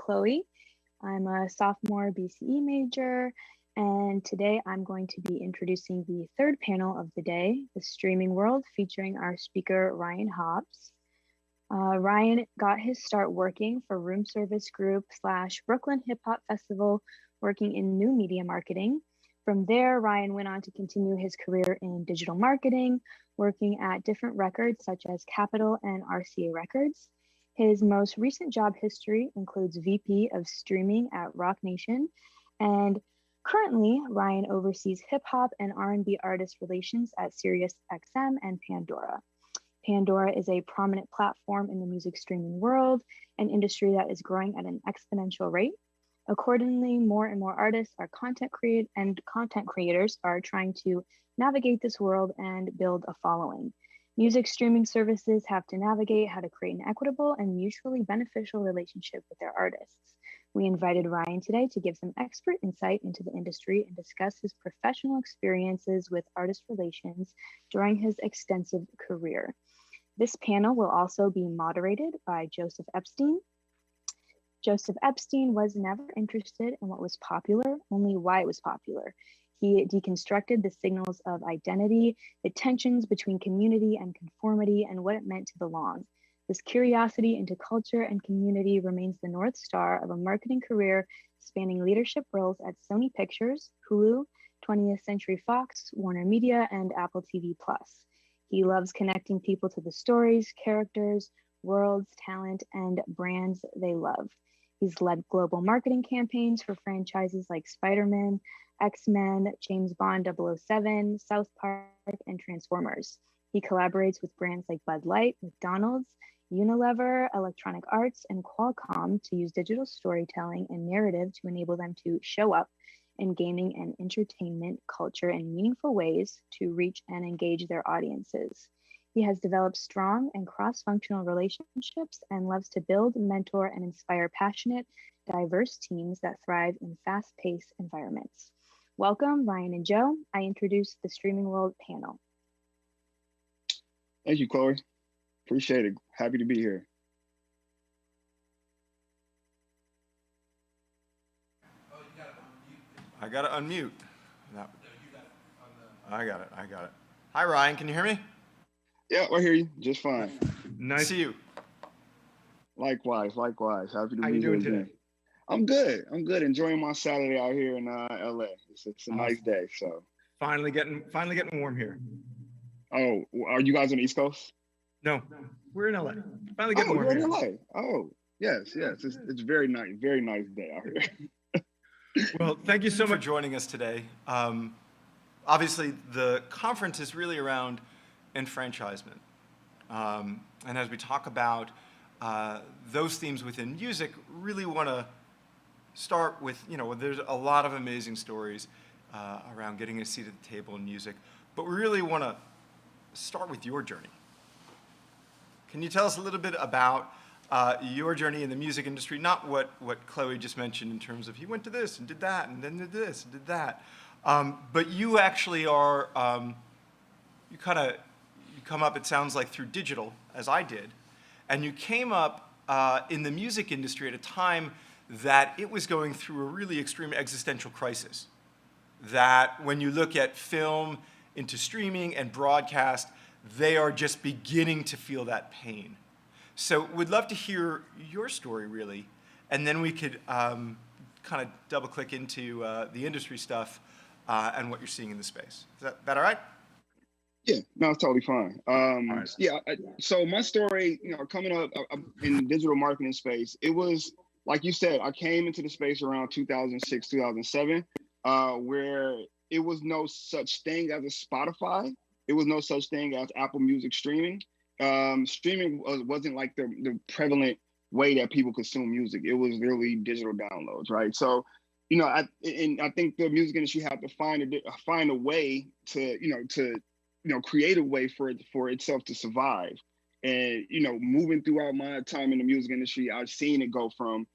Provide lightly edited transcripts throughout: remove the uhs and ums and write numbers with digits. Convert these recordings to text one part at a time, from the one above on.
Chloe. I'm a sophomore BCE major, and today I'm going to be introducing the third panel of the day, the streaming world, featuring our speaker, Ryan Hobbs. Ryan got his start working for Room Service Group / Brooklyn Hip Hop Festival, working in new media marketing. From there, Ryan went on to continue his career in digital marketing, working at different records such as Capitol and RCA Records. His most recent job history includes VP of Streaming at Rock Nation, and currently Ryan oversees hip hop and R&B artist relations at SiriusXM and Pandora. Pandora is a prominent platform in the music streaming world, an industry that is growing at an exponential rate. Accordingly, more and more artists are content creators are trying to navigate this world and build a following. Music streaming services have to navigate how to create an equitable and mutually beneficial relationship with their artists. We invited Ryan today to give some expert insight into the industry and discuss his professional experiences with artist relations during his extensive career. This panel will also be moderated by Joseph Epstein. Joseph Epstein was never interested in what was popular, only why it was popular. He deconstructed the signals of identity, the tensions between community and conformity, and what it meant to belong. This curiosity into culture and community remains the North Star of a marketing career spanning leadership roles at Sony Pictures, Hulu, 20th Century Fox, Warner Media, and Apple TV+. He loves connecting people to the stories, characters, worlds, talent, and brands they love. He's led global marketing campaigns for franchises like Spider-Man, X-Men, James Bond 007, South Park, and Transformers. He collaborates with brands like Bud Light, McDonald's, Unilever, Electronic Arts, and Qualcomm to use digital storytelling and narrative to enable them to show up in gaming and entertainment culture in meaningful ways to reach and engage their audiences. He has developed strong and cross-functional relationships and loves to build, mentor, and inspire passionate, diverse teams that thrive in fast-paced environments. Welcome, Ryan and Joe. I introduce the Streaming World panel. Thank you, Chloe. Appreciate it. Happy to be here. I got to unmute. No. I got it. Hi, Ryan. Can you hear me? Yeah, I hear you just fine. Nice to see you. Likewise. Happy to be here. How you doing today? I'm good. Enjoying my Saturday out here in LA. It's a nice day. So finally getting warm here. Oh, are you guys on the East Coast? No, we're in LA. Finally getting warm you're here. in LA. Oh, yes. It's very nice day out here. Well, thank you so much for joining us today. Obviously, the conference is really around enfranchisement. And as we talk about those themes within music, really want to start with, there's a lot of amazing stories around getting a seat at the table in music, but we really want to start with your journey. Can you tell us a little bit about your journey in the music industry, not what Chloe just mentioned in terms of he went to this and did that and then did this and did that, but you actually are, you come up, it sounds like, through digital, as I did, and you came up in the music industry at a time that it was going through a really extreme existential crisis. That when you look at film into streaming and broadcast, they are just beginning to feel that pain. So we'd love to hear your story, really, and then we could kind of double click into the industry stuff and what you're seeing in the space. Is that all right? Yeah, no, it's totally fine. Right. Yeah, so my story, coming up in the digital marketing space, it was, like you said, I came into the space around 2006, 2007, where it was no such thing as a Spotify. It was no such thing as Apple Music streaming. Streaming wasn't like the prevalent way that people consume music. It was really digital downloads, right? So, I think the music industry had to find a way to create a way for itself to survive. And, moving throughout my time in the music industry, I've seen it go from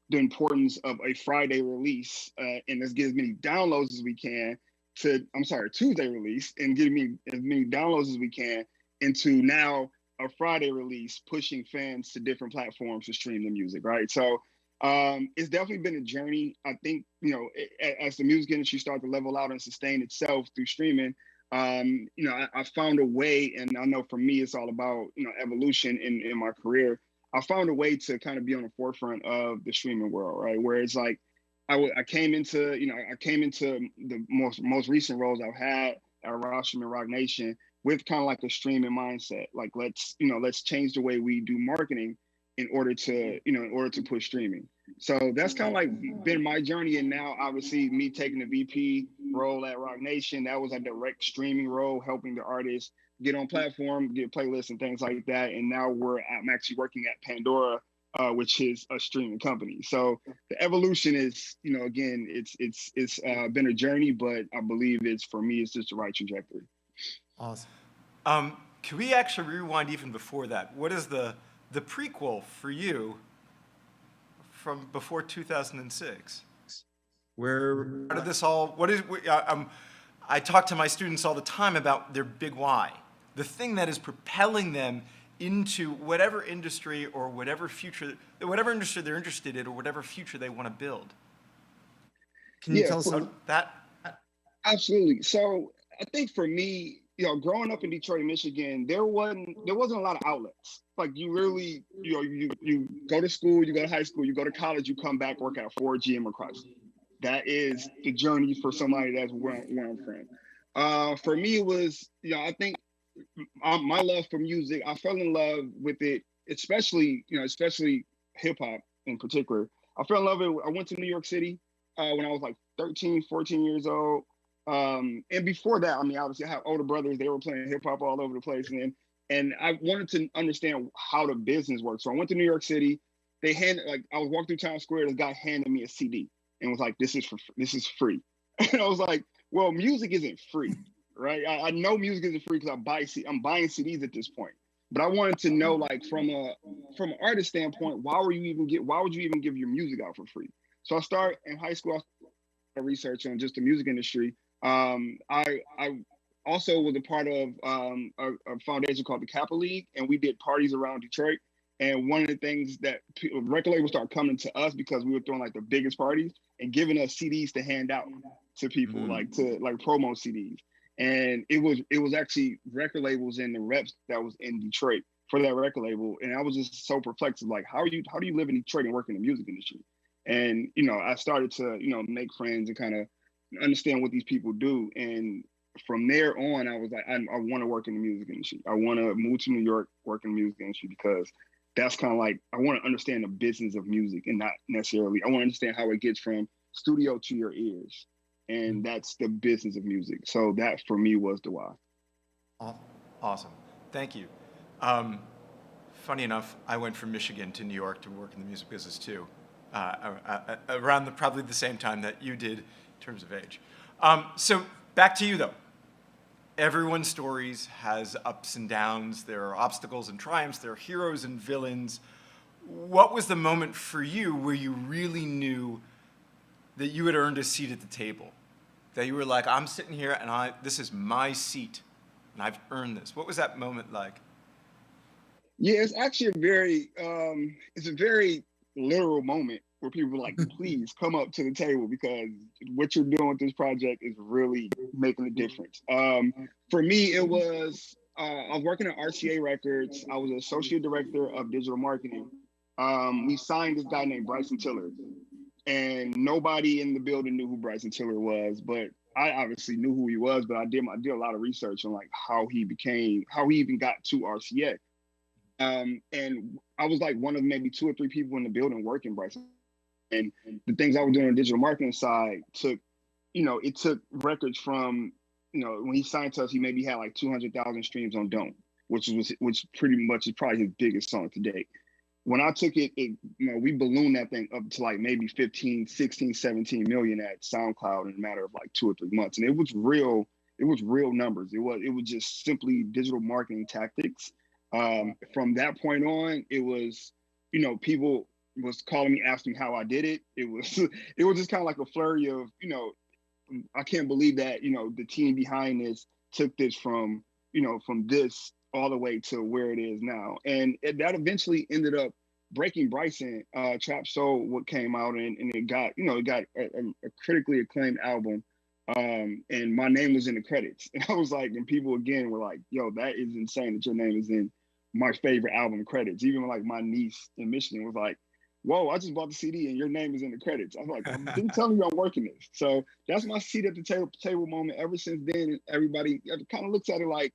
the importance of a Friday release and let's get as many downloads as we can to, Tuesday release and get as many downloads as we can into now a Friday release, pushing fans to different platforms to stream the music, right? So It's definitely been a journey. I think, as the music industry started to level out and sustain itself through streaming, I found a way, and I know for me, it's all about, evolution in my career. I found a way to kind of be on the forefront of the streaming world, right? Where it's like, I came into, the most recent roles I've had at Rostrum and Rock Nation with kind of like a streaming mindset. Like, let's change the way we do marketing in order to push streaming. So that's kind of like been my journey. And now obviously me taking the VP role at Rock Nation, that was a direct streaming role, helping the artists get on platform, get playlists and things like that. And now I'm actually working at Pandora, which is a streaming company. So the evolution is, again, it's been a journey, but I believe for me, it's just the right trajectory. Awesome. Can we actually rewind even before that? What is the prequel for you from before 2006? How did this all, I talk to my students all the time about their big why, the thing that is propelling them into whatever industry or whatever industry they're interested in or whatever future they want to build. Can you tell us about that? Absolutely. So I think for me, growing up in Detroit, Michigan, there wasn't a lot of outlets. Like you really, you go to school, you go to high school, you go to college, you come back, work at Ford, GM, or Chrysler. That is the journey for somebody that's where I'm from. For me, it was, I think my love for music, I fell in love with it, especially hip hop in particular. I fell in love with it. I went to New York City when I was like 13, 14 years old. And before that, I mean, obviously I have older brothers, they were playing hip hop all over the place. And I wanted to understand how the business works. So I went to New York City. I was walking through Times Square, this guy handed me a CD and was like, this is free. And I was like, well, music isn't free, right? I know music isn't free because I'm buying CDs at this point. But I wanted to know, like, from an artist standpoint, why would you even give your music out for free? So I started in high school, I started research on just the music industry. I also was a part of a foundation called the Kappa League, and we did parties around Detroit. And one of the things that record labels started coming to us because we were throwing like the biggest parties and giving us CDs to hand out to people, like promo CDs. And it was actually record labels and the reps that was in Detroit for that record label. And I was just so perplexed, like, how do you live in Detroit and work in the music industry? And, I started to, make friends and kind of understand what these people do. And from there on, I was like, I want to work in the music industry. I want to move to New York, work in the music industry, because that's kind of like, I want to understand the business of music and not necessarily, I want to understand how it gets from studio to your ears. And that's the business of music. So that for me was the why. Awesome. Thank you. Funny enough, I went from Michigan to New York to work in the music business too, around probably the same time that you did in terms of age. So back to you though. Everyone's stories has ups and downs. There are obstacles and triumphs. There are heroes and villains. What was the moment for you where you really knew that you had earned a seat at the table? That you were like, I'm sitting here and this is my seat and I've earned this. What was that moment like? Yeah, it's actually it's a very literal moment where people are like, please come up to the table because what you're doing with this project is really making a difference. For me, it was, I was working at RCA Records. I was associate director of digital marketing. We signed this guy named Bryson Tiller, and nobody in the building knew who Bryson Tiller was, but I obviously knew who he was, but I did a lot of research on like how he even got to RCA. And I was like one of maybe 2 or 3 people in the building working Bryson. And the things I was doing on the digital marketing side took records from, when he signed to us, he maybe had like 200,000 streams on Don't, which pretty much is probably his biggest song to date. When I took it, we ballooned that thing up to like maybe 15, 16, 17 million at SoundCloud in a matter of like 2 or 3 months. And it was real numbers. It was just simply digital marketing tactics. From that point on, it was, people was calling me, asking how I did it. It was just kind of like a flurry of, I can't believe that, the team behind this took this from this all the way to where it is now. And that eventually ended up Breaking Bryson, Trap Soul, what came out, and it got, a critically acclaimed album. And my name was in the credits. And I was like, and people again were like, yo, that is insane that your name is in my favorite album credits. Even like my niece in Michigan was like, whoa, I just bought the CD and your name is in the credits. I was like, I've been telling you I'm working this. So that's my seat at the table moment. Ever since then, everybody kind of looks at it like,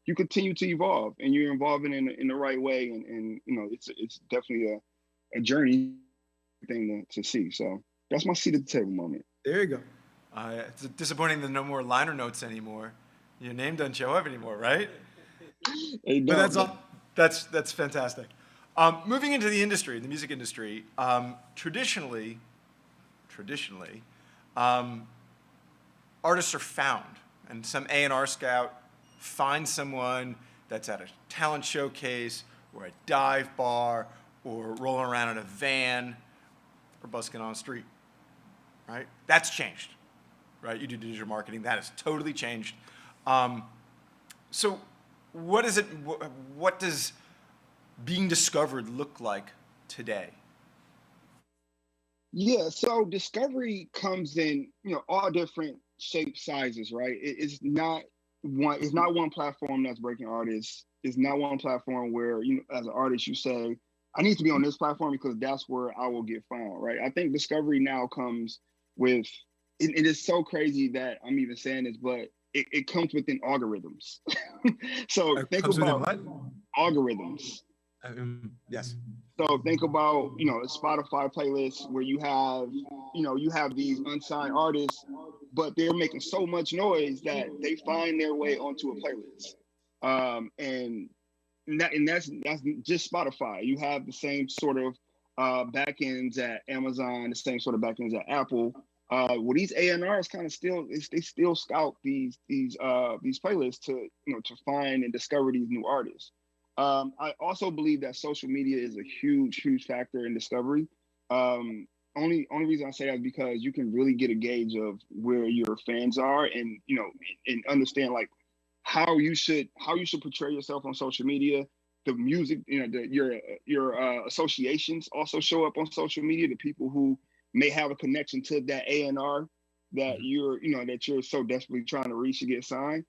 you continue to evolve and you're evolving in the right way. And it's definitely a journey thing to see. So that's my seat at the table moment. There you go. It's disappointing that no more liner notes anymore. Your name doesn't show up anymore, right? But that's all. That's fantastic. Moving into the industry, the music industry, traditionally, artists are found, and some A&R scout finds someone that's at a talent showcase or a dive bar or rolling around in a van or busking on the street, right? That's changed, right? You do digital marketing, that has totally changed. So what does being discovered look like today? Yeah, so discovery comes in, all different shapes, sizes, right? It's not one platform that's breaking artists. It's not one platform where, as an artist, you say, I need to be on this platform because that's where I will get found, right? I think discovery now comes with, it is so crazy that I'm even saying this, but it comes within algorithms. So think about algorithms. Yes. So think about, a Spotify playlist where you have these unsigned artists, but they're making so much noise that they find their way onto a playlist. And that's just Spotify. You have the same sort of backends at Amazon, the same sort of backends at Apple. Well, these A&Rs kind of they still scout these playlists to find and discover these new artists. I also believe that social media is a huge factor in discovery. Only reason I say that is because you can really get a gauge of where your fans are, and and understand like how you should portray yourself on social media. The music, your associations also show up on social media. The people who may have a connection to that A&R that you're so desperately trying to reach to get signed.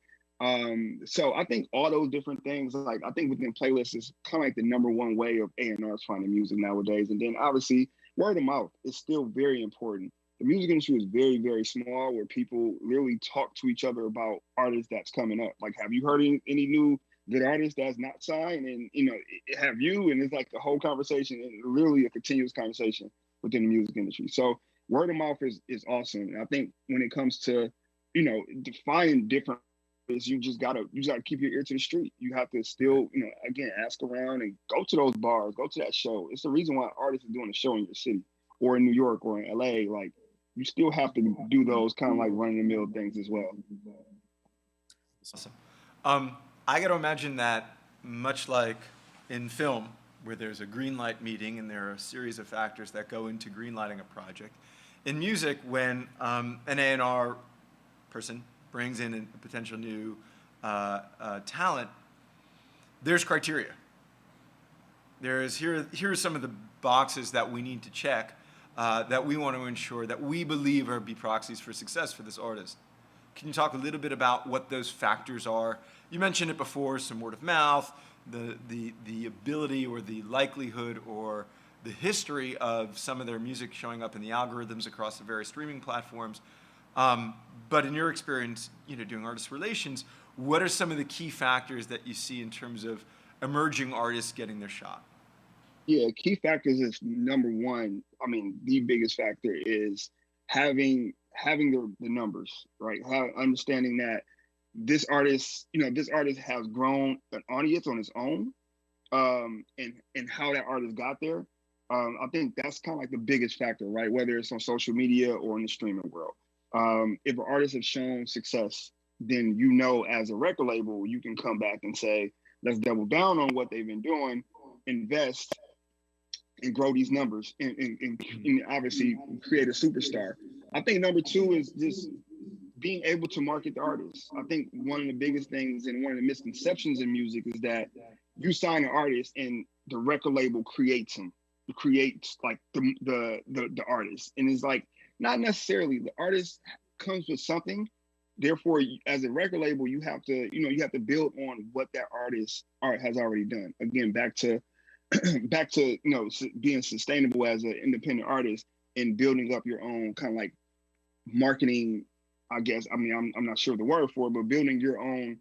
So I think all those different things, like I think within playlists is kind of like the number one way of A&Rs finding music nowadays. And then obviously word of mouth is still very important. The music industry is very, very small, where people literally talk to each other about artists that's coming up. Like, have you heard any new good artist that's not signed? And have you? And it's like the whole conversation, and literally a continuous conversation within the music industry. So word of mouth is awesome. And I think when it comes to defining different, you just gotta keep your ear to the street. You have to still, again, ask around and go to those bars, go to that show. It's the reason why artists are doing a show in your city or in New York or in LA. Like, you still have to do those kind of like run-of-the-mill things as well. Awesome. I got to imagine that much like in film, where there's a green light meeting and there are a series of factors that go into green lighting a project. In music, when an A&R person brings in a potential new talent, there's criteria. Here are some of the boxes that we need to check, that we want to ensure that we believe are be proxies for success for this artist. Can you talk a little bit about what those factors are? You mentioned it before, some word of mouth, the ability or the likelihood or the history of some of their music showing up in the algorithms across the various streaming platforms. But in your experience, doing artist relations, what are some of the key factors that you see in terms of emerging artists getting their shot? Yeah, key factors is number one. I mean, the biggest factor is having the numbers, right? Understanding that this artist has grown an audience on his own, and how that artist got there. I think that's kind of like the biggest factor, right? Whether it's on social media or in the streaming world. If an artist has shown success, then as a record label, you can come back and say, let's double down on what they've been doing, invest, and grow these numbers, and obviously create a superstar. I think number two is just being able to market the artist. I think one of the biggest things and one of the misconceptions in music is that you sign an artist and the record label creates him, creates like the artist, and it's like not necessarily the artist comes with something. Therefore, as a record label, you have to build on what that artist art has already done. Again, back to being sustainable as an independent artist and building up your own kind of like marketing, I guess. I mean, I'm not sure the word for it, but building your own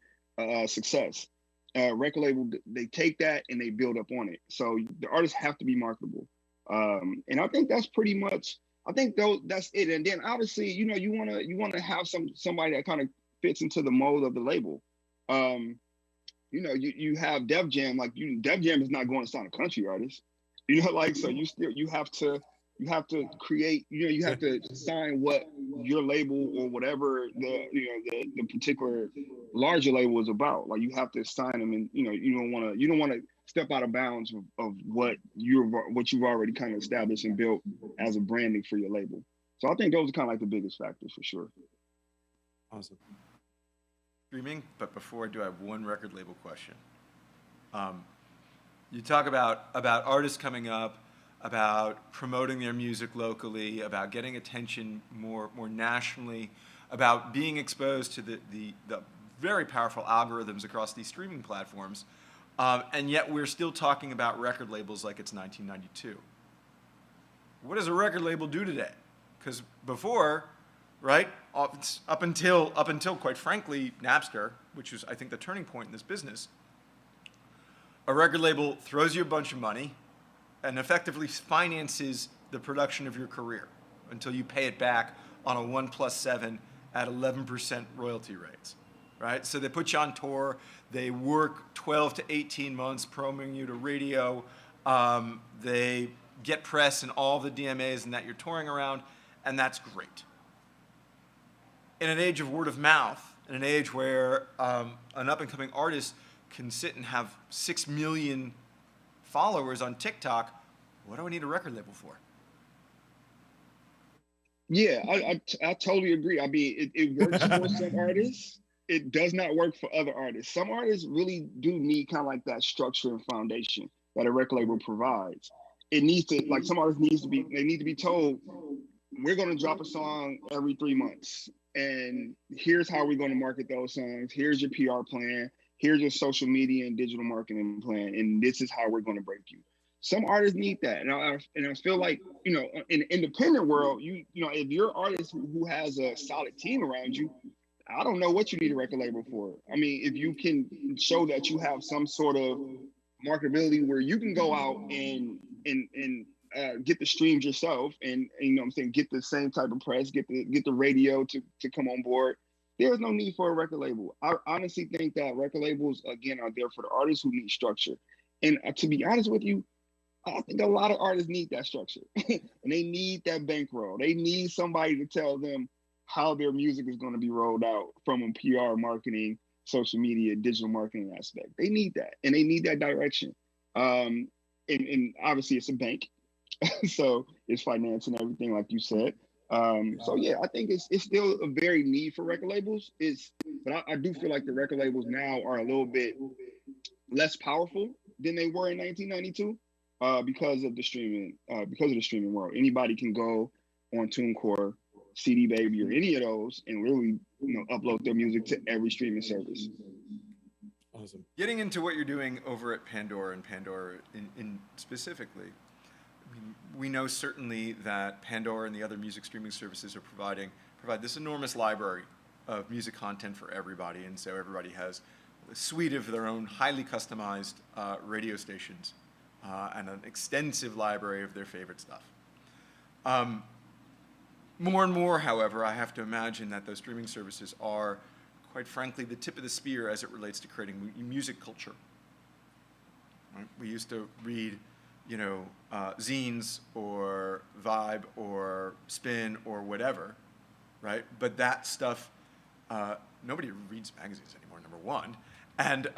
success. Record label, they take that and they build up on it. So the artists have to be marketable. And I think that's pretty much, that's it. And then obviously, you wanna have somebody that kind of fits into the mold of the label. You have Def Jam, like Def Jam is not going to sign a country artist. So you have to create, you have to sign what your label or whatever the particular larger label is about. Like you have to sign them, and you don't want to step out of bounds of what you've already kind of established and built as a branding for your label. So I think those are kind of like the biggest factors for sure. Awesome. Streaming, but before I do, I have one record label question. You talk about artists coming up, about promoting their music locally, about getting attention more nationally, about being exposed to the very powerful algorithms across these streaming platforms, and yet we're still talking about record labels like it's 1992. What does a record label do today? Because before, right, up until quite frankly Napster, which was I think the turning point in this business, a record label throws you a bunch of money and effectively finances the production of your career until you pay it back on a 1+7 at 11% royalty rates, right? So they put you on tour, they work 12 to 18 months promoting you to radio, they get press in all the DMAs and that you're touring around, and that's great. In an age of word of mouth, in an age where an up-and-coming artist can sit and have 6 million followers on TikTok, what do I need a record label for? Yeah, I totally agree. I mean, it works for some artists. It does not work for other artists. Some artists really do need kind of like that structure and foundation that a record label provides. It needs to, like some artists they need to be told, we're going to drop a song every 3 months. And here's how we're going to market those songs. Here's your PR plan. Here's your social media and digital marketing plan. And this is how we're going to break you. Some artists need that. And I feel like, in the independent world, if you're an artist who has a solid team around you, I don't know what you need a record label for. I mean, if you can show that you have some sort of marketability where you can go out and get the streams yourself, and get the same type of press, get the radio to come on board. There's no need for a record label. I honestly think that record labels, again, are there for the artists who need structure. And to be honest with you, I think a lot of artists need that structure. And they need that bankroll. They need somebody to tell them how their music is going to be rolled out from a PR, marketing, social media, digital marketing aspect. They need that, and they need that direction. And obviously it's a bank. So it's finance and everything, like you said. So yeah, I think it's still a very need for record labels. But I do feel like the record labels now are a little bit less powerful than they were in 1992 because of the streaming world. Anybody can go on TuneCore, CD Baby, or any of those, and really upload their music to every streaming service. Awesome. Getting into what you're doing over at Pandora, and Pandora in specifically. I mean, we know certainly that Pandora and the other music streaming services provide this enormous library of music content for everybody, and so everybody has a suite of their own highly customized radio stations and an extensive library of their favorite stuff. More and more, however, I have to imagine that those streaming services are, quite frankly, the tip of the spear as it relates to creating music culture. Right? We used to read zines or Vibe or Spin or whatever, right? But that stuff, nobody reads magazines anymore, number one. And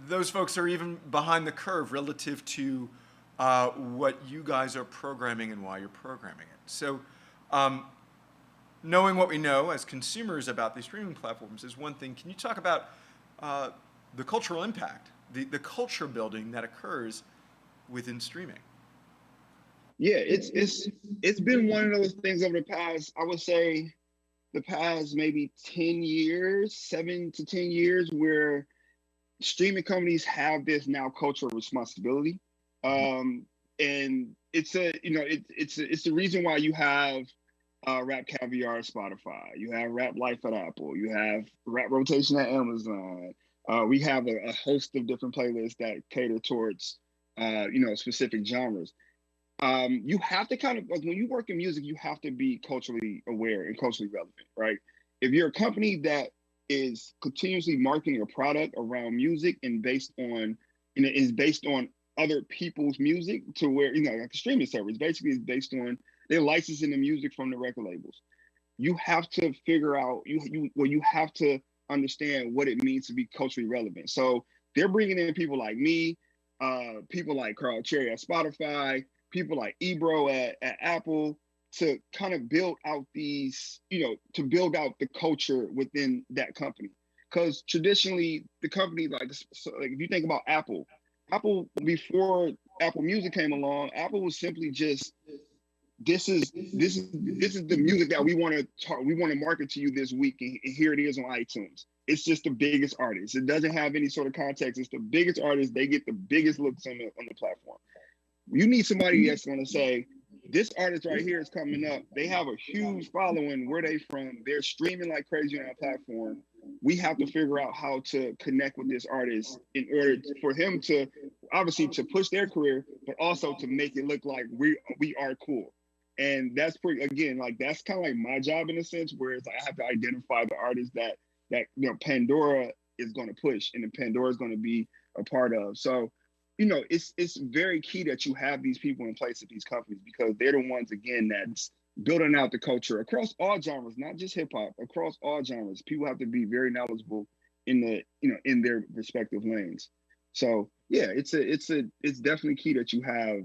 those folks are even behind the curve relative to what you guys are programming and why you're programming it. So knowing what we know as consumers about these streaming platforms is one thing. Can you talk about the cultural impact the culture building that occurs within streaming. Yeah, it's been one of those things over the past, I would say, the past maybe 10 years, 7 to 10 years, where streaming companies have this now cultural responsibility. And it's it's the reason why you have Rap Caviar at Spotify, you have Rap Life at Apple, you have Rap Rotation at Amazon. We have a host of different playlists that cater towards specific genres. You have to kind of, like, when you work in music, you have to be culturally aware and culturally relevant, right? If you're a company that is continuously marketing a product around music and is based on other people's music, to where, like a streaming service basically is based on, they're licensing the music from the record labels. You have to figure out, you have to understand what it means to be culturally relevant. So they're bringing in people like me, people like Carl Cherry at Spotify, people like Ebro at Apple, to kind of build out to build out the culture within that company. Because traditionally, the company, like if you think about Apple before Apple Music came along, Apple was simply just, this is the music that we want to market to you this week, and here it is on iTunes. It's just the biggest artist. It doesn't have any sort of context. It's the biggest artist. They get the biggest looks on the platform. You need somebody that's going to say, this artist right here is coming up. They have a huge following. Where they from? They're streaming like crazy on our platform. We have to figure out how to connect with this artist in order for him to, obviously, to push their career, but also to make it look like we are cool. And that's that's kind of like my job, in a sense, where it's like I have to identify the artists that Pandora is going to push, and then Pandora is going to be a part of. So, it's very key that you have these people in place at these companies, because they're the ones, again, that's building out the culture across all genres, not just hip hop, across all genres. People have to be very knowledgeable in their respective lanes. So yeah, it's definitely key that you have,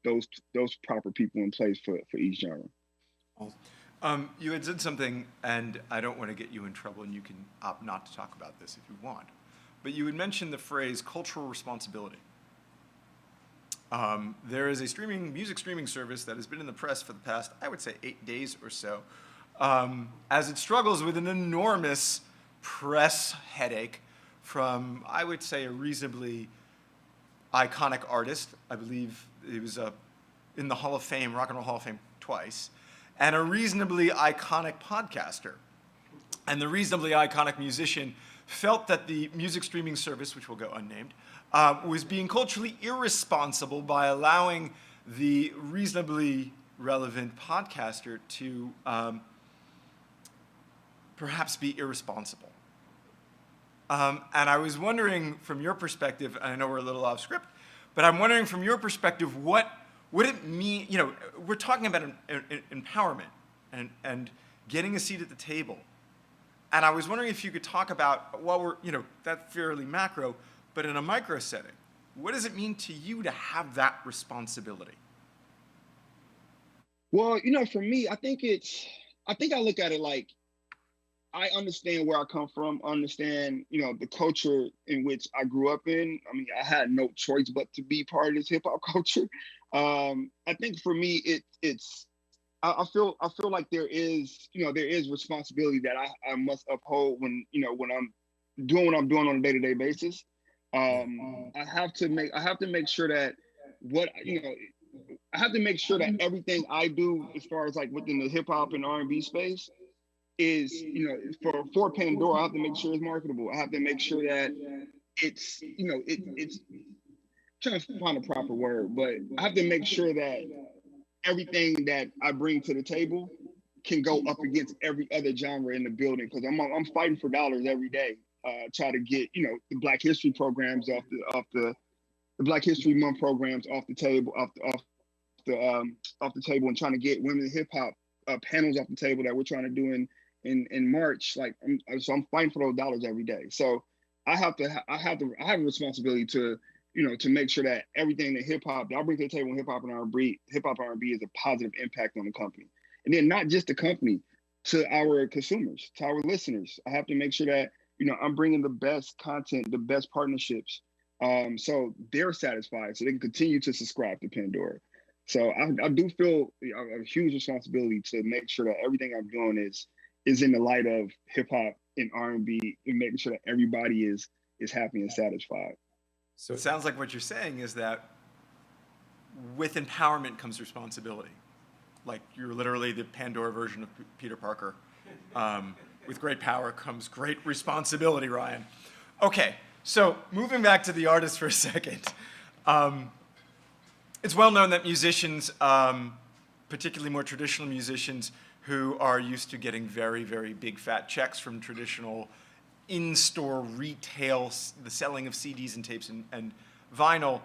those proper people in place for each genre. You had said something, and I don't want to get you in trouble, and you can opt not to talk about this if you want, but you had mentioned the phrase cultural responsibility. There is a music streaming service that has been in the press for the past, I would say, 8 days or so, as it struggles with an enormous press headache from, I would say, a reasonably iconic artist. I believe he was in the Hall of Fame, Rock and Roll Hall of Fame, twice, and a reasonably iconic podcaster. And the reasonably iconic musician felt that the music streaming service, which will go unnamed, was being culturally irresponsible by allowing the reasonably relevant podcaster to perhaps be irresponsible. And I was wondering, from your perspective, and I know we're a little off script, but I'm wondering from your perspective, what would it mean? We're talking about empowerment and getting a seat at the table. And I was wondering if you could talk about, while we're, that's fairly macro, but in a micro setting, what does it mean to you to have that responsibility? Well, for me, I think I look at it like, I understand where I come from, understand, the culture in which I grew up in. I mean, I had no choice but to be part of this hip hop culture. I think for me, I feel like there is responsibility that I must uphold when I'm doing what I'm doing on a day-to-day basis. I have to make sure that I have to make sure that everything I do, as far as like within the hip hop and R&B space, is, for Pandora, I have to make sure it's marketable. I have to make sure that it's trying to find a proper word, but I have to make sure that everything that I bring to the table can go up against every other genre in the building, because I'm fighting for dollars every day. Try to get the Black History programs off the Black History Month programs off the table, off the table, and trying to get women in hip hop panels off the table that we're trying to do in March. I'm fighting for those dollars every day. So I have a responsibility to make sure that everything that hip hop that I bring to the table in hip hop and R&B is a positive impact on the company, and then not just the company, to our consumers, to our listeners. I have to make sure that I'm bringing the best content, the best partnerships, So they're satisfied, so they can continue to subscribe to Pandora. So I do feel a huge responsibility to make sure that everything I'm doing is in the light of hip hop and R&B, and making sure that everybody is happy and satisfied. So it sounds like what you're saying is that with empowerment comes responsibility. Like you're literally the Pandora version of Peter Parker. With great power comes great responsibility, Ryan. Okay, so moving back to the artist for a second. It's well known that musicians, particularly more traditional musicians who are used to getting very, very big fat checks from traditional in-store retail, the selling of CDs and tapes and vinyl,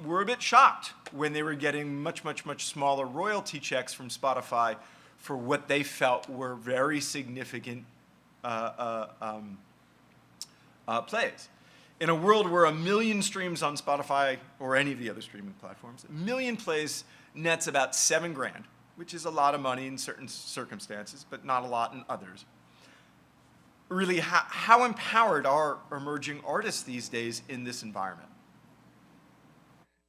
were a bit shocked when they were getting much, much, much smaller royalty checks from Spotify for what they felt were very significant plays. In a world where 1 million streams on Spotify or any of the other streaming platforms, 1 million plays nets about $7,000, which is a lot of money in certain circumstances, but not a lot in others. Really, how empowered are emerging artists these days in this environment?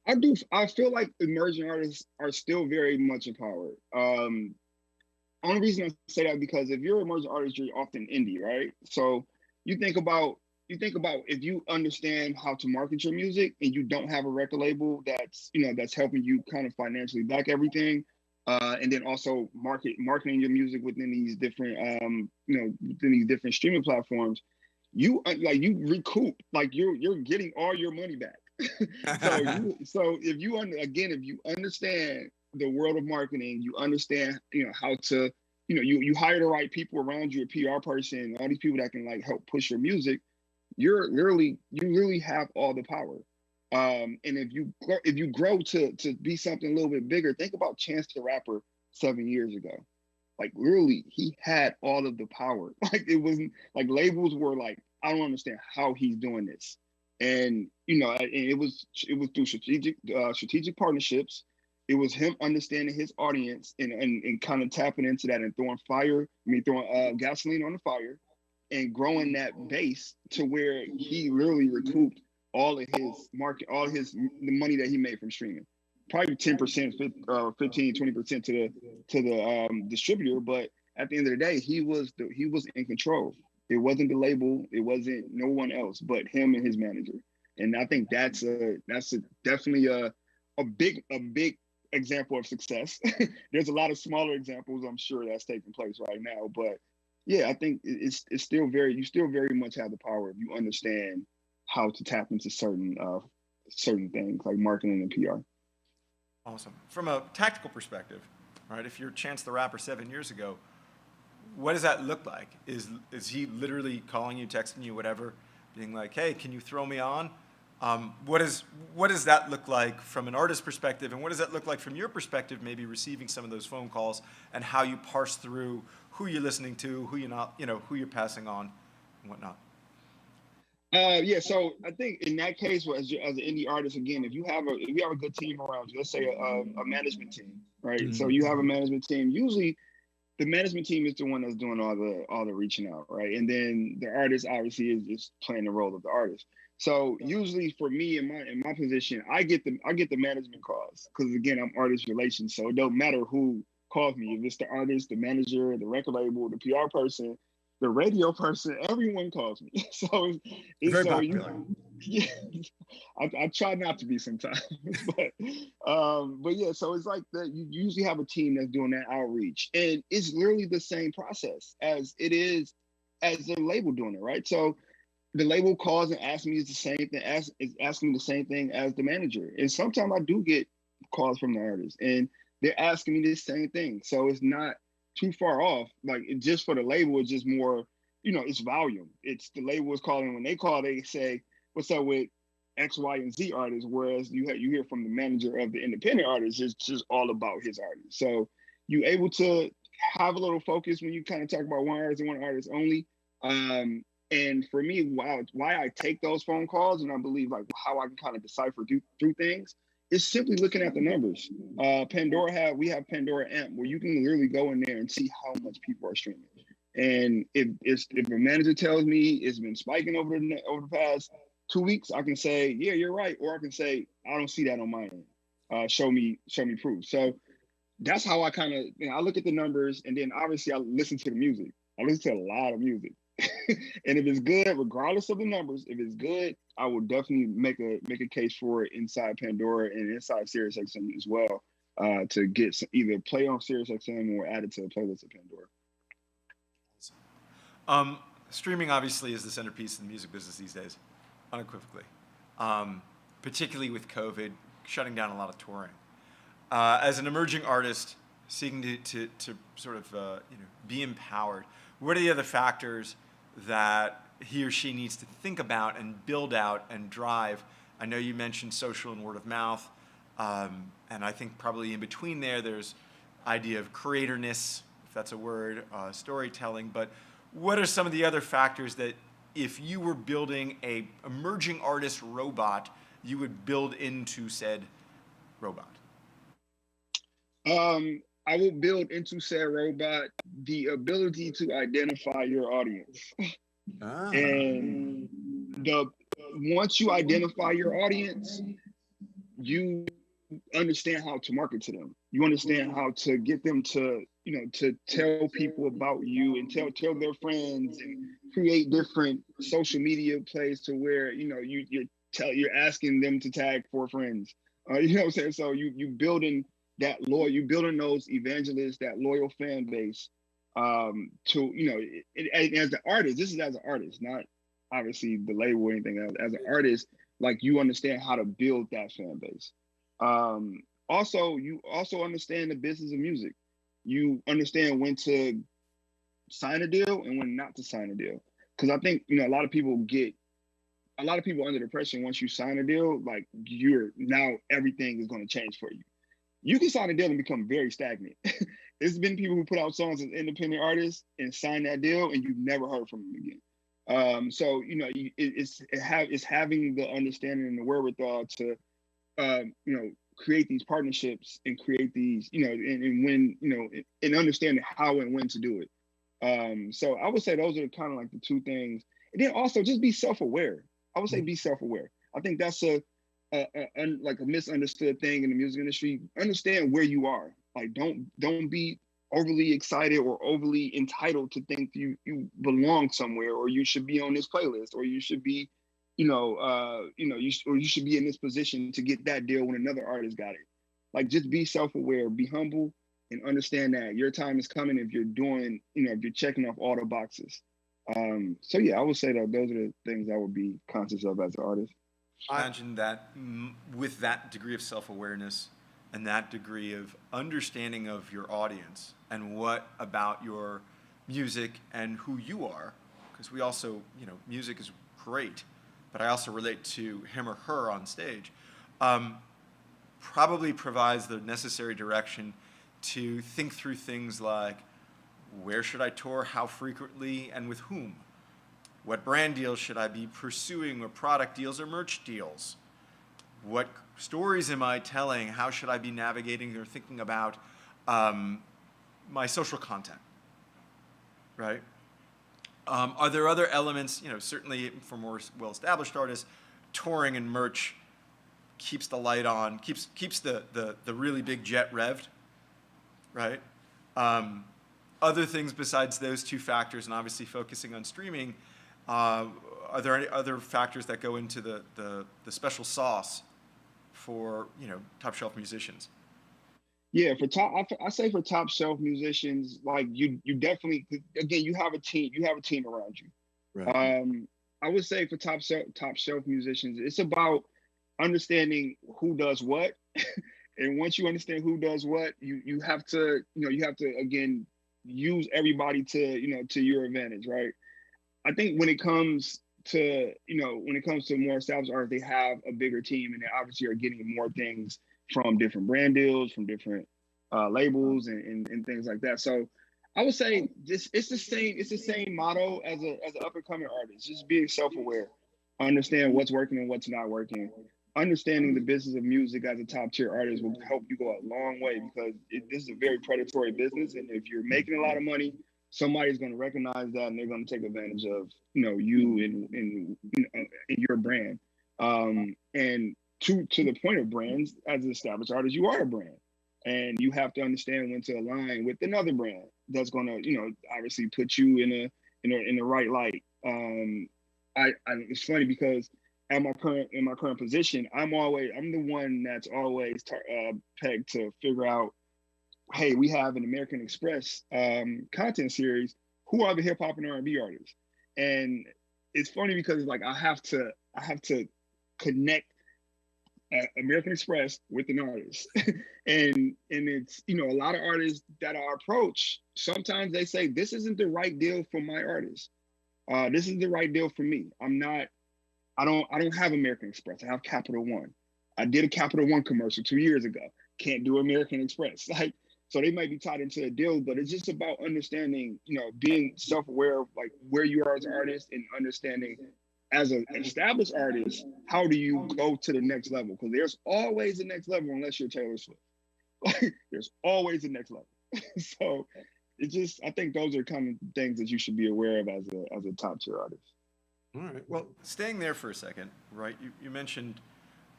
I feel like emerging artists are still very much empowered. Only reason I say that because if you're an emerging artist, you're often indie, right? So you think about if you understand how to market your music and you don't have a record label that's helping you kind of financially back everything, and then also marketing your music within these different within these different streaming platforms, you recoup, like you're getting all your money back. So if you understand the world of marketing, you understand how to you hire the right people around you, a PR person, all these people that can like help push your music. You literally have all the power. And if you grow to be something a little bit bigger, think about Chance the Rapper 7 years ago. Like literally, he had all of the power. Like it wasn't like labels were like, I don't understand how he's doing this. And it was through strategic partnerships. It was him understanding his audience and kind of tapping into that and throwing gasoline on the fire and growing that base to where he literally recouped all of his the money that he made from streaming. Probably 10%, 15, 20% to the distributor, but at the end of the day, he was in control. It wasn't the label, it wasn't no one else but him and his manager. And I think that's definitely a big example of success. There's a lot of smaller examples I'm sure that's taking place right now, but yeah, I think you still very much have the power if you understand how to tap into certain things like marketing and PR. Awesome. From a tactical perspective, right? If you're Chance the Rapper 7 years ago, what does that look like? Is he literally calling you, texting you, whatever, being like, "Hey, can you throw me on?" What does that look like from an artist perspective, and what does that look like from your perspective, maybe receiving some of those phone calls and how you parse through who you're listening to, who you're not, who you're passing on, and whatnot? Yeah, so I think in that case, as an indie artist, again, if you have a good team around you, let's say a management team, right? Mm-hmm. So you have a management team. Usually, the management team is the one that's doing all the reaching out, right? And then the artist obviously is just playing the role of the artist. So usually for me in my position, I get the management calls because again, I'm artist relations, so it don't matter who calls me. If it's the artist, the manager, the record label, the PR person, the radio person, everyone calls me. So it's very popular. Yeah, I try not to be sometimes, but yeah. So it's like that. You usually have a team that's doing that outreach, and it's literally the same process as it is as the label doing it, right? So the label calls and asks me the same thing, asking me the same thing as the manager, and sometimes I do get calls from the artists, and they're asking me the same thing. So it's not too far off. Like just for the label, it's just more, it's volume. It's the label is calling. When they call, they say, "What's up with X, Y, and Z artists?" Whereas you hear from the manager of the independent artist, it's just all about his artist. So you able to have a little focus when you kind of talk about one artist and one artist only. And for me, why I take those phone calls, and I believe like how I can kind of decipher through things, is simply looking at the numbers. We have Pandora Amp, where you can literally go in there and see how much people are streaming. And if a manager tells me it's been spiking over the past 2 weeks, I can say, yeah, you're right. Or I can say, I don't see that on my end. Show me proof. So that's how I kind of, I look at the numbers, and then obviously I listen to the music. I listen to a lot of music. And if it's good, regardless of the numbers, if it's good, I will definitely make a case for it inside Pandora and inside SiriusXM as well, to get either play on SiriusXM or add it to the playlist of Pandora. Streaming obviously is the centerpiece of the music business these days, unequivocally, particularly with COVID shutting down a lot of touring. As an emerging artist seeking to sort of be empowered, what are the other factors that he or she needs to think about and build out and drive? I know you mentioned social and word of mouth, and I think probably in between there's idea of creatorness, if that's a word, storytelling. But what are some of the other factors that, if you were building a emerging artist robot, you would build into said robot? I will build into said robot the ability to identify your audience. And once you identify your audience, you understand how to market to them. You understand how to get them to, to tell people about you and tell their friends, and create different social media plays to where, you're asking them to tag 4 friends. You know what I'm saying? So you building those evangelists, that loyal fan base, to, as the artist, this is as an artist, not obviously the label or anything else. As an artist, like, you understand how to build that fan base. Also, you also understand the business of music. You understand when to sign a deal and when not to sign a deal. Because I think, a lot of people under the pressure, once you sign a deal, like, now everything is going to change for you. You can sign a deal and become very stagnant. There's been people who put out songs as independent artists and sign that deal, and you've never heard from them again. So, it's having the understanding and the wherewithal to, create these partnerships and create these, and when, and understanding how and when to do it. So I would say those are kind of like the 2 things. And then also just be self-aware. I would say be self-aware. I think that's like a misunderstood thing in the music industry. Understand where you are. Like, don't be overly excited or overly entitled to think you belong somewhere, or you should be on this playlist, or you should be, you should be in this position to get that deal when another artist got it. Like, just be self-aware, be humble, and understand that your time is coming if you're doing, if you're checking off all the boxes. So yeah, I would say that those are the things I would be conscious of as an artist. I imagine that with that degree of self-awareness and that degree of understanding of your audience and what about your music and who you are, because we also, music is great, but I also relate to him or her on stage, probably provides the necessary direction to think through things like, where should I tour, how frequently, and with whom? What brand deals should I be pursuing, or product deals or merch deals? What stories am I telling? How should I be navigating or thinking about my social content, right? Are there other elements, certainly for more well-established artists, touring and merch keeps the light on, keeps the really big jet revved, right? Other things besides those 2 factors, and obviously focusing on streaming, are there any other factors that go into the special sauce for, top shelf musicians? Yeah, I say for top shelf musicians, like, you definitely, again, you have a team around you. Right. I would say for top shelf musicians, it's about understanding who does what. And once you understand who does what, you have to again use everybody to your advantage, right? I think when it comes to more established artists, they have a bigger team, and they obviously are getting more things from different brand deals, from different labels and things like that. So I would say it's the same motto as an up and coming artist. Just being self-aware, understand what's working and what's not working. Understanding the business of music as a top tier artist will help you go a long way, because this is a very predatory business, and if you're making a lot of money, somebody's going to recognize that and they're going to take advantage of, you in your brand. And to the point of brands, as an established artist, you are a brand, and you have to understand when to align with another brand that's going to, obviously put you in the right light. It's funny because in my current position, I'm the one that's always pegged to figure out, hey, we have an American Express content series. Who are the hip hop and R&B artists? And it's funny because like I have to connect American Express with an artist, and it's a lot of artists that I approach. Sometimes they say this isn't the right deal for my artist. This is the right deal for me. I don't have American Express. I have Capital One. I did a Capital One commercial 2 years ago. Can't do American Express. So they might be tied into a deal, but it's just about understanding, being self-aware of like where you are as an artist, and understanding as an established artist, how do you go to the next level? Because there's always a next level unless you're Taylor Swift. There's always a next level. So I think those are kind of things that you should be aware of as a top tier artist. All right. Well, staying there for a second, right? You mentioned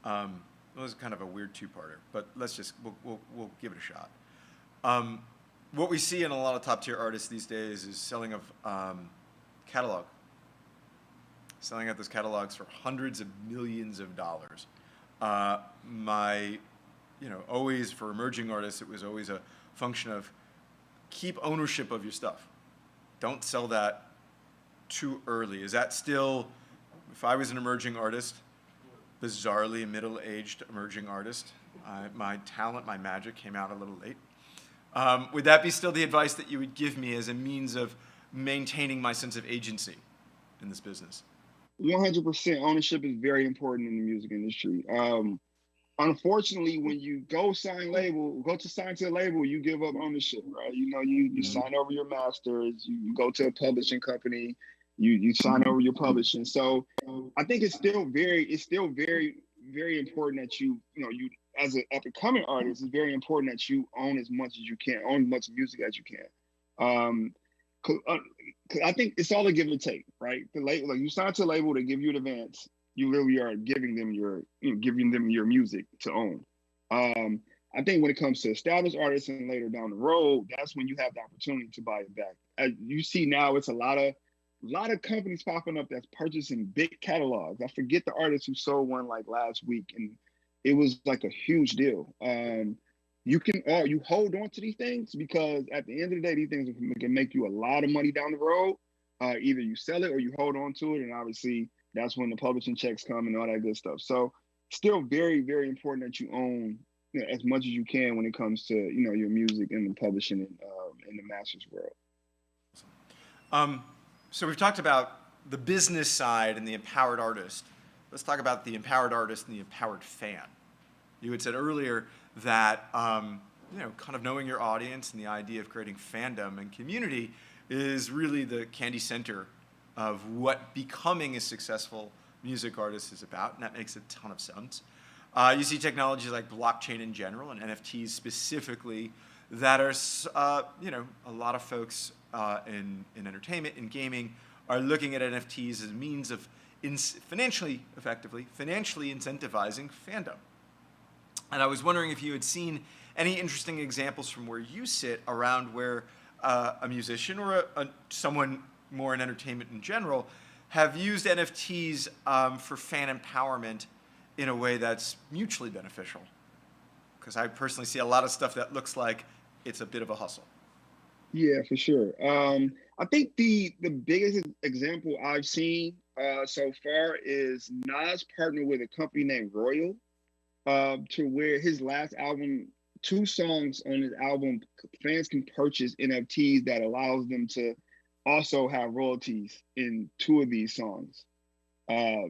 it was kind of a weird two-parter, but we'll give it a shot. What we see in a lot of top tier artists these days is selling of catalog, selling out those catalogs for hundreds of millions of dollars. Always for emerging artists, it was always a function of keep ownership of your stuff. Don't sell that too early. Is that still, if I was an emerging artist, bizarrely a middle-aged emerging artist, my talent, my magic came out a little late. Would that be still the advice that you would give me as a means of maintaining my sense of agency in this business? 100% ownership is very important in the music industry. Unfortunately, when you go to sign to a label, you give up ownership, right? You sign over your masters, you go to a publishing company, you sign over your publishing. So I think it's still very, very important that you as an up-and-coming artist, it's very important that you own as much as you can, own as much music as you can. Cause I think it's all a give and take, right? The label, like you sign to a label, they give you an advance. You really are giving them your music to own. I think when it comes to established artists and later down the road, that's when you have the opportunity to buy it back. As you see now, it's a lot of companies popping up that's purchasing big catalogs. I forget the artist who sold one like last week, and it was like a huge deal. You hold on to these things because at the end of the day, these things can make you a lot of money down the road. Either you sell it or you hold on to it, and obviously that's when the publishing checks come and all that good stuff. So still very, very important that you own as much as you can when it comes to your music and the publishing in the masters world. So we've talked about the business side and the empowered artist. Let's talk about the empowered artist and the empowered fan. You had said earlier that kind of knowing your audience and the idea of creating fandom and community is really the candy center of what becoming a successful music artist is about, and that makes a ton of sense. You see technologies like blockchain in general and NFTs specifically that are, a lot of folks in entertainment, in gaming, are looking at NFTs as a means of financially incentivizing fandom. And I was wondering if you had seen any interesting examples from where you sit around where a musician or someone more in entertainment in general have used NFTs for fan empowerment in a way that's mutually beneficial. Because I personally see a lot of stuff that looks like it's a bit of a hustle. Yeah, for sure. I think the biggest example I've seen so far is Nas partnered with a company named Royal to where his last album, 2 songs on his album, fans can purchase NFTs that allows them to also have royalties in 2 of these songs.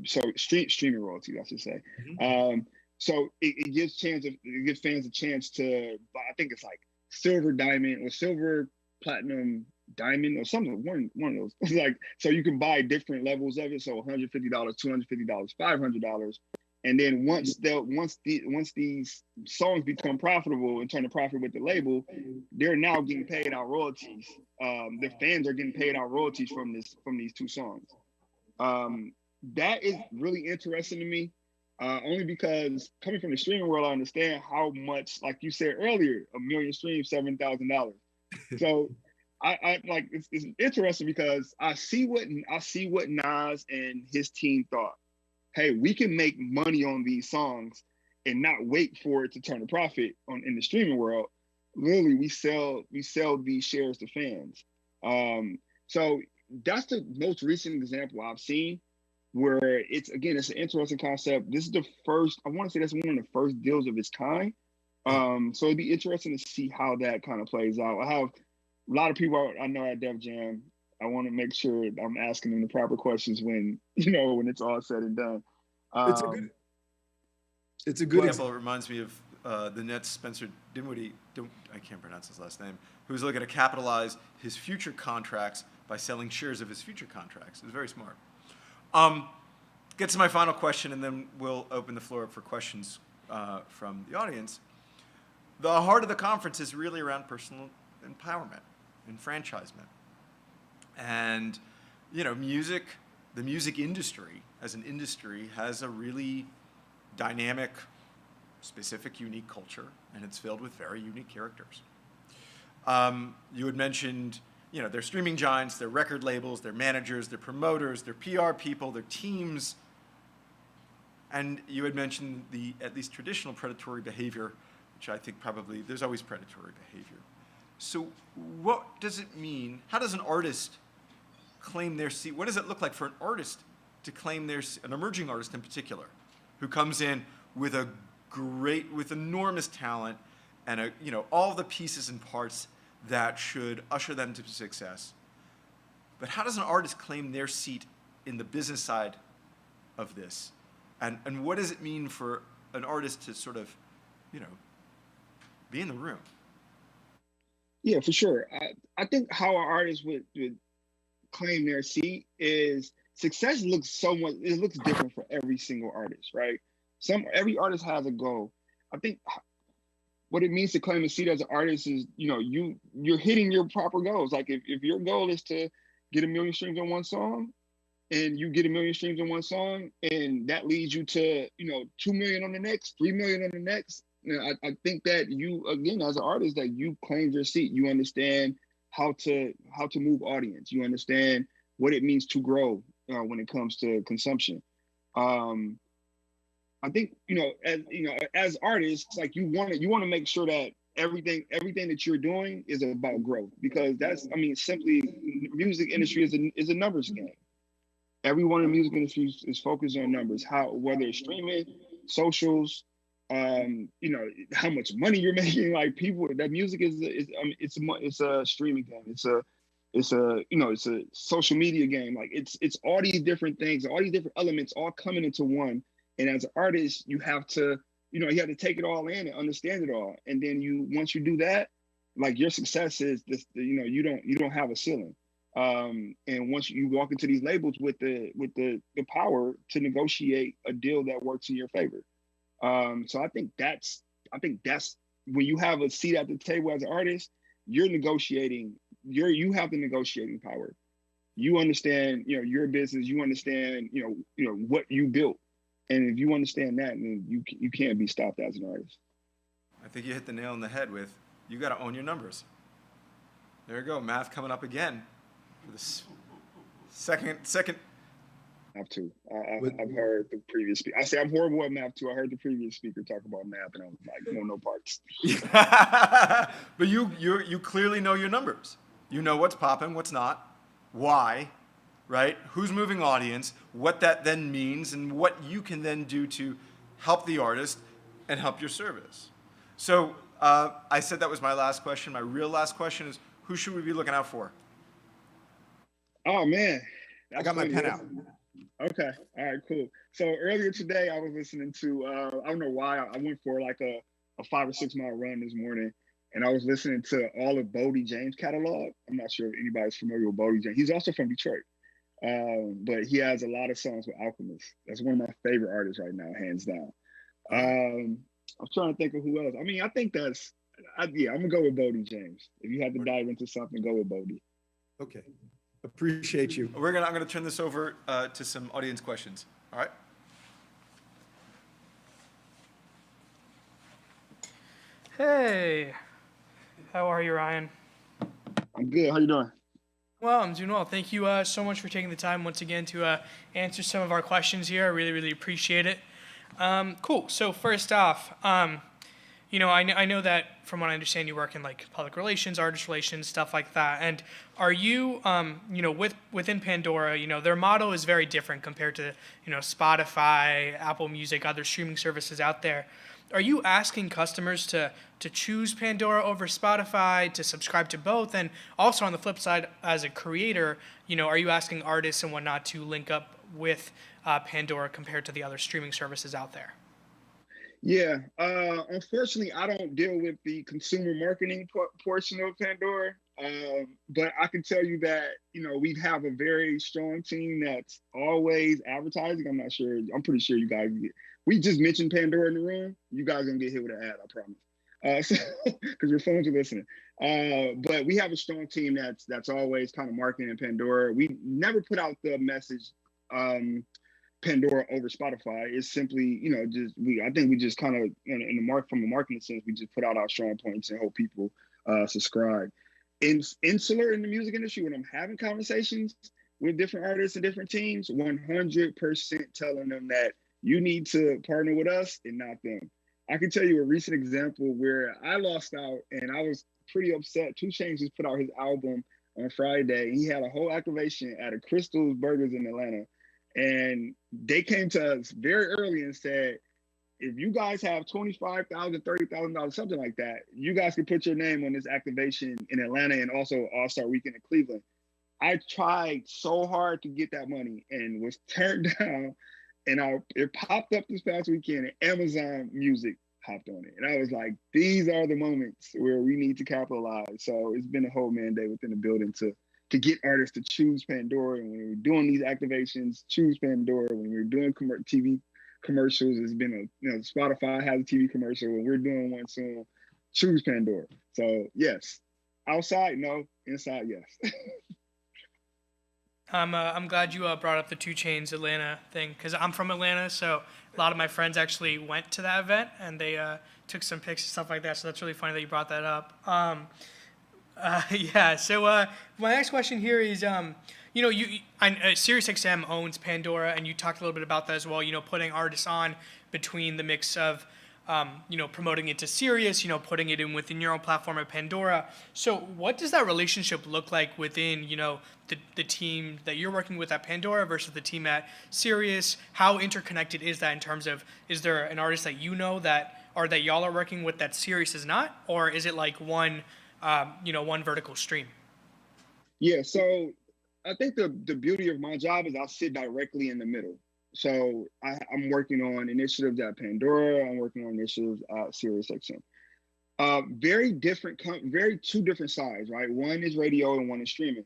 So streaming royalties, I should say. Mm-hmm. So it gives fans a chance to buy, I think it's like silver diamond or silver platinum diamond or something, one of those. It's like, so you can buy different levels of it. So $150, $250, $500. And then once these songs become profitable and turn to profit with the label, they're now getting paid out royalties. The fans are getting paid out royalties from these two songs. That is really interesting to me, only because coming from the streaming world, I understand how much, like you said earlier, 1 million streams, $7,000. So I like it's interesting because I see what Nas and his team thought. Hey, we can make money on these songs and not wait for it to turn a profit in the streaming world. Literally, we sell these shares to fans. So that's the most recent example I've seen where it's an interesting concept. This is the first, I want to say that's one of the first deals of its kind. So it'd be interesting to see how that kind of plays out. I have a lot of people I know at Def Jam. I want to make sure I'm asking them the proper questions when it's all said and done. It's a good example. It reminds me of the Nets' Spencer Dinwiddie. I can't pronounce his last name. Who's looking to capitalize his future contracts by selling shares of his future contracts. It's very smart. Get to my final question, and then we'll open the floor up for questions from the audience. The heart of the conference is really around personal empowerment, enfranchisement. And, the music industry as an industry has a really dynamic, specific, unique culture, and it's filled with very unique characters. You had mentioned, they're streaming giants, they're record labels, they're managers, they're promoters, they're PR people, they're teams. And you had mentioned the at least traditional predatory behavior, which I think probably there's always predatory behavior. So what does it mean? How does an artist claim their seat? What does it look like for an artist to claim an emerging artist in particular, who comes in with with enormous talent and all the pieces and parts that should usher them to success? But how does an artist claim their seat in the business side of this? And what does it mean for an artist to sort of, be in the room? Yeah, for sure. I think how an artist would claim their seat is success looks different for every single artist, right? Every artist has a goal. I think what it means to claim a seat as an artist is, you're hitting your proper goals. Like if your goal is to get 1 million streams on one song, and you get 1 million streams on one song, and that leads you to 2 million on the next, 3 million on the next. I think that you, again, as an artist, that you claimed your seat. You understand how to move audience. You understand what it means to grow when it comes to consumption. I think as artists, like you want to make sure that everything that you're doing is about growth, because simply music industry is a numbers game. Everyone in the music industry is focused on numbers. Whether it's streaming, socials, how much money you're making. Like that music it's a streaming game. It's a social media game. Like it's all these different things, all these different elements all coming into one. And as an artist, you have to take it all in and understand it all. And then once you do that, like your success is this, you don't have a ceiling. And once you walk into these labels with the power to negotiate a deal that works in your favor. So I think that's when you have a seat at the table as an artist, you're negotiating, you have the negotiating power. You understand, your business, you understand, what you built. And if you understand that, then you can't be stopped as an artist. I think you hit the nail on the head with, you got to own your numbers. There you go, math coming up again for this second. Math too. I've heard the previous speaker. I say I'm horrible at math too. I heard the previous speaker talk about math, and I was like, no parts. But you clearly know your numbers. You know what's popping, what's not, why, right? Who's moving audience, what that then means, and what you can then do to help the artist and help your service. So I said that was my last question. My real last question is, who should we be looking out for? Oh, man. I got my pen out. Okay. All right, cool. So earlier today, I was listening to, I don't know why, I went for like a 5 or 6 mile run this morning, and I was listening to all of Bodie James' catalog. I'm not sure if anybody's familiar with Bodie James. He's also from Detroit. But he has a lot of songs with Alchemist. That's one of my favorite artists right now, hands down. I'm trying to think of who else. I mean, I think I'm gonna go with Bodie James. If you had to dive into something, go with Bodie. Okay, appreciate you. I'm gonna turn this over to some audience questions. All right. Hey, how are you, Ryan? I'm good. How you doing? Well, I'm doing well. Thank you so much for taking the time once again to answer some of our questions here. I really, really appreciate it. Cool. So first off, I know that from what I understand, you work in like public relations, artist relations, stuff like that. And are you, within Pandora, their model is very different compared to, Spotify, Apple Music, other streaming services out there. Are you asking customers to choose Pandora over Spotify, to subscribe to both? And also on the flip side, as a creator, are you asking artists and whatnot to link up with Pandora compared to the other streaming services out there? Yeah, unfortunately, I don't deal with the consumer marketing portion of Pandora, but I can tell you that, we have a very strong team that's always advertising. I'm pretty sure you guys we just mentioned Pandora in the room. You guys are gonna get hit with an ad, I promise. Because your phones are listening. But we have a strong team that's always kind of marketing Pandora. We never put out the message Pandora over Spotify. It's simply, I think we just kind of from a marketing sense, we just put out our strong points and hope people subscribe. Insular in the music industry, when I'm having conversations with different artists and different teams, 100% telling them that you need to partner with us and not them. I can tell you a recent example where I lost out and I was pretty upset. 2 Chainz just put out his album on Friday. He had a whole activation at a Crystal's Burgers in Atlanta. And they came to us very early and said, if you guys have $25,000, $30,000, something like that, you guys can put your name on this activation in Atlanta and also All-Star Weekend in Cleveland. I tried so hard to get that money and was turned down. And it popped up this past weekend and Amazon Music hopped on it. And I was like, these are the moments where we need to capitalize. So it's been a whole mandate within the building to get artists to choose Pandora. And when we're doing these activations, choose Pandora. When we're doing TV commercials, it's been Spotify has a TV commercial. When we're doing one soon, choose Pandora. So yes, outside, no, inside, yes. I'm glad you brought up the 2 Chainz Atlanta thing, because I'm from Atlanta, so a lot of my friends actually went to that event and they took some pics and stuff like that. So that's really funny that you brought that up. Yeah. So my next question here is, SiriusXM owns Pandora, and you talked a little bit about that as well. Putting artists on between the mix of, promoting it to Sirius, putting it in within your own platform at Pandora. So what does that relationship look like within, the team that you're working with at Pandora versus the team at Sirius? How interconnected is that in terms of, is there an artist that that y'all are working with that Sirius is not, or is it like one vertical stream? Yeah, so I think the beauty of my job is I'll sit directly in the middle. So I'm working on initiatives at Pandora. I'm working on initiatives at SiriusXM. Very different, two different sides, right? One is radio and one is streaming.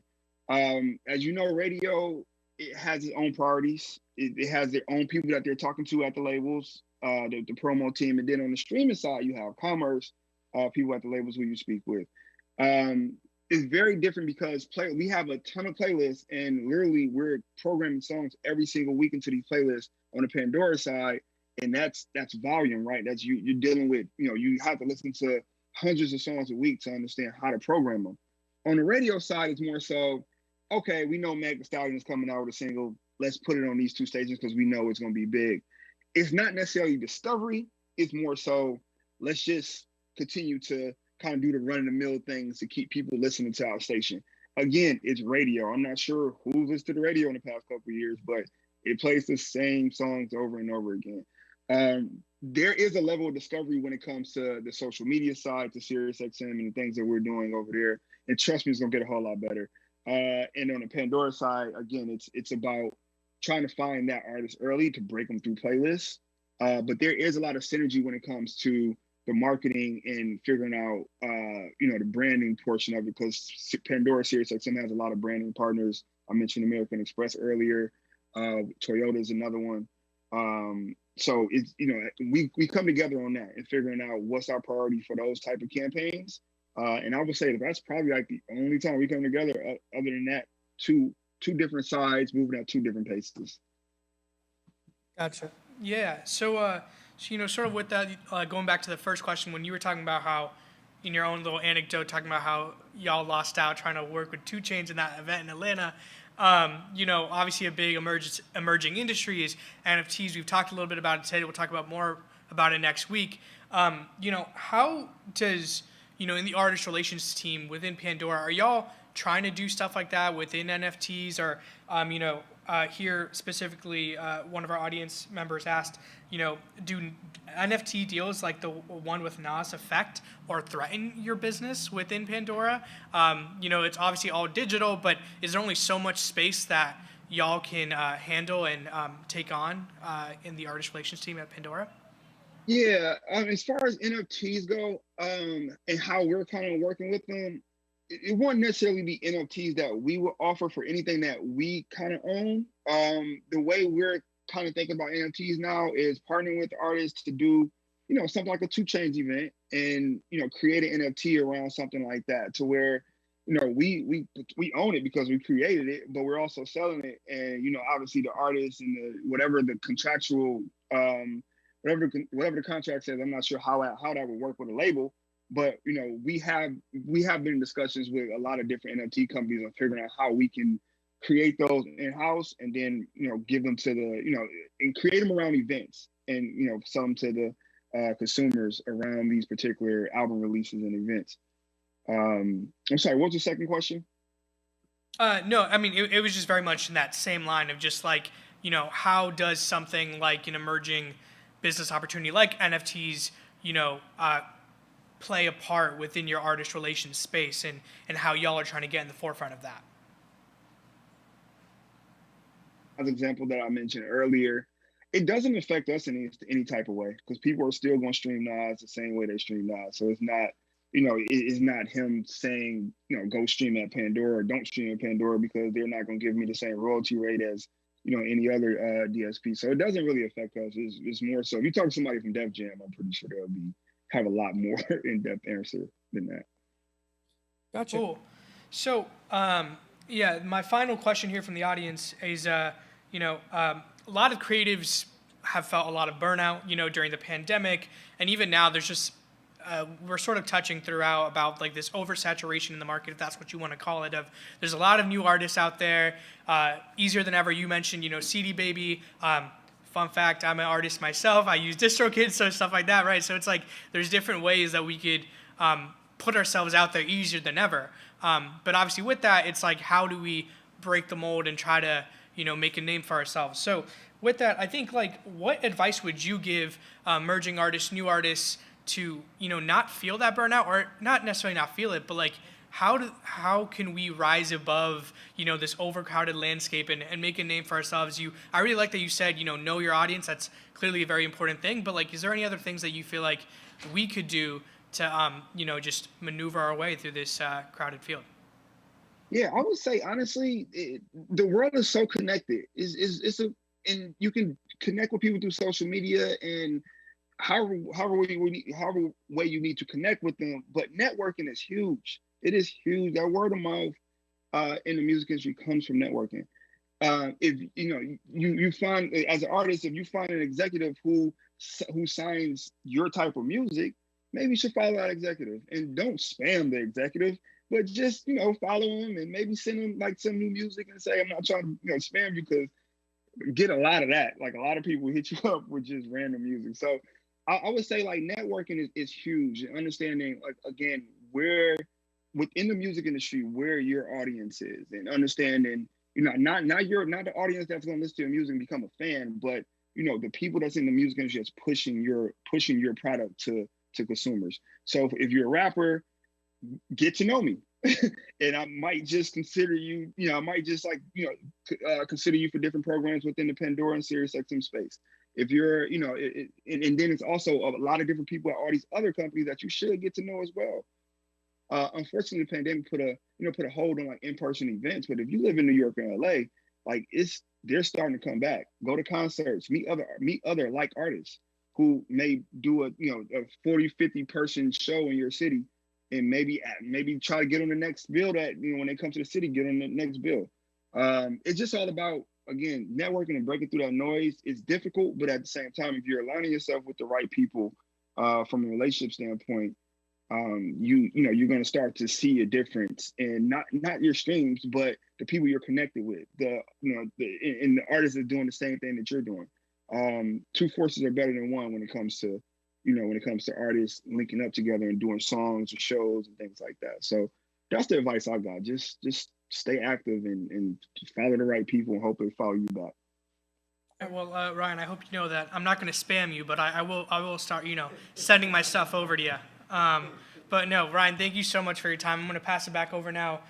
As you know, radio, it has its own priorities. It has their own people that they're talking to at the labels, the promo team. And then on the streaming side, you have commerce, people at the labels who you speak with. It's very different because we have a ton of playlists, and literally we're programming songs every single week into these playlists on the Pandora side, and that's volume, right? That's you're dealing with, you have to listen to hundreds of songs a week to understand how to program them. On the radio side, it's more so, okay, we know Meg Thee Stallion is coming out with a single. Let's put it on these 2 stations because we know it's going to be big. It's not necessarily discovery. It's more so, let's just continue to kind of do the run-of-the-mill things to keep people listening to our station. Again, it's radio. I'm not sure who listened to the radio in the past couple of years, but it plays the same songs over and over again. There is a level of discovery when it comes to the social media side, to SiriusXM and the things that we're doing over there. And trust me, it's gonna get a whole lot better. And on the Pandora side, again, it's about trying to find that artist early to break them through playlists. But there is a lot of synergy when it comes to the marketing and figuring out, the branding portion of it, because Pandora SiriusXM has a lot of branding partners I mentioned American Express earlier. Toyota is another one. So it's, we come together on that and figuring out what's our priority for those type of campaigns. And I would say that's probably like the only time we come together. Other than that, two different sides moving at two different paces. Gotcha. Yeah. So, sort of with that, going back to the first question, when you were talking about how, in your own little anecdote, talking about how y'all lost out trying to work with 2 Chainz in that event in Atlanta, obviously a big emerging industry is NFTs. We've talked a little bit about it today. We'll talk about more about it next week. How does, in the artist relations team within Pandora, are y'all trying to do stuff like that within NFTs? Or, here specifically, one of our audience members asked, do NFT deals like the one with Nas affect or threaten your business within Pandora? It's obviously all digital, but is there only so much space that y'all can handle and take on in the artist relations team at Pandora? Yeah, as far as NFTs go, and how we're kind of working with them, it won't necessarily be NFTs that we will offer for anything that we kind of own. The way we're kind of thinking about NFTs now is partnering with artists to do, something like a 2 Chainz event and, create an NFT around something like that to where, we own it because we created it, but we're also selling it. And, obviously the artists and whatever the contractual, whatever the contract says, I'm not sure how that would work with a label. But we have been in discussions with a lot of different NFT companies on figuring out how we can create those in-house and then give them to the and create them around events and sell them to the consumers around these particular album releases and events. I'm sorry, what was the second question? No, I mean it was just very much in that same line of just like how does something like an emerging business opportunity like NFTs play a part within your artist relations space and how y'all are trying to get in the forefront of that? As an example that I mentioned earlier, it doesn't affect us in any type of way because people are still going to stream Nas the same way they stream Nas. So it's not, it's not him saying, go stream at Pandora or don't stream at Pandora because they're not going to give me the same royalty rate as, any other DSP. So it doesn't really affect us. It's more so if you talk to somebody from Def Jam, I'm pretty sure they'll have a lot more in-depth answer than that. Gotcha. Cool. So, my final question here from the audience is, a lot of creatives have felt a lot of burnout, during the pandemic, and even now there's just, we're sort of touching throughout about like this oversaturation in the market, if that's what you want to call it, of there's a lot of new artists out there, easier than ever. You mentioned, CD Baby, fun fact, I'm an artist myself. I use DistroKid, so stuff like that, right? So it's like there's different ways that we could put ourselves out there easier than ever. But obviously with that, it's like how do we break the mold and try to, make a name for ourselves? So with that, I think like what advice would you give emerging artists, new artists to, not feel that burnout or not necessarily not feel it, but like how can we rise above, this overcrowded landscape and make a name for ourselves? I really like that you said, know your audience. That's clearly a very important thing. But like, is there any other things that you feel like we could do to, just maneuver our way through this crowded field? Yeah, I would say honestly, the world is so connected. And you can connect with people through social media and however way you need to connect with them. But networking is huge. It is huge. That word of mouth in the music industry comes from networking. If you find as an artist, if you find an executive who signs your type of music, maybe you should follow that executive and don't spam the executive, but just follow him and maybe send him like some new music and say, I'm not trying to spam you, because get a lot of that. Like a lot of people hit you up with just random music. So I would say like networking is huge, and understanding like again where within the music industry where your audience is, and understanding not the audience that's going to listen to your music and become a fan, but the people that's in the music industry that's pushing your product to consumers. So if you're a rapper, get to know me. And I might just consider you, I might just consider you for different programs within the Pandora and SiriusXM space. If you're, and then it's also a lot of different people at all these other companies that you should get to know as well. Unfortunately, the pandemic put a hold on like in-person events. But if you live in New York or LA, like they're starting to come back. Go to concerts, meet other like artists who may do a 40, 50 person show in your city, and maybe try to get on the next bill that, when they come to the city, get on the next bill. It's just all about, again, networking and breaking through that noise. It's difficult, but at the same time, if you're aligning yourself with the right people from a relationship standpoint, you're going to start to see a difference in not your streams, but the people you're connected with. And the artists are doing the same thing that you're doing. Two forces are better than one when it comes to artists linking up together and doing songs or shows and things like that. So that's the advice I got. Just stay active and follow the right people and hope they follow you back. Well, Ryan, I hope you know that I'm not going to spam you, but I will start, sending my stuff over to you. But no, Ryan, thank you so much for your time. I'm going to pass it back over now